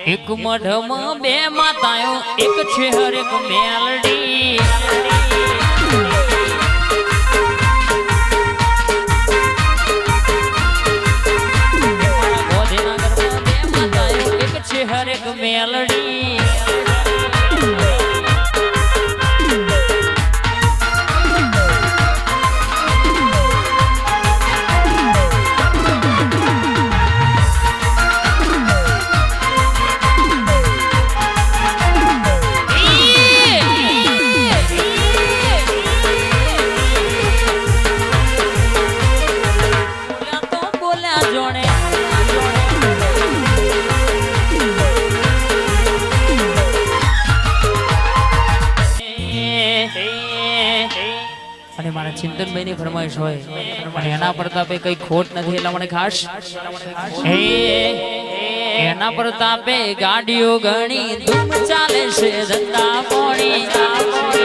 એક મઢમાં બે માતાઓ એક છે હર એક મેલડી हर एक मेलडी चिंतनभाई ની ફરમાઈશ હોય અને એના પ્રતાપે કઈ ખોટ નથી એટલા મને ખાસ એના પ્રતાપે ગાડીઓ ઘણી ધૂમ ચાલે છે ધંધા પોણી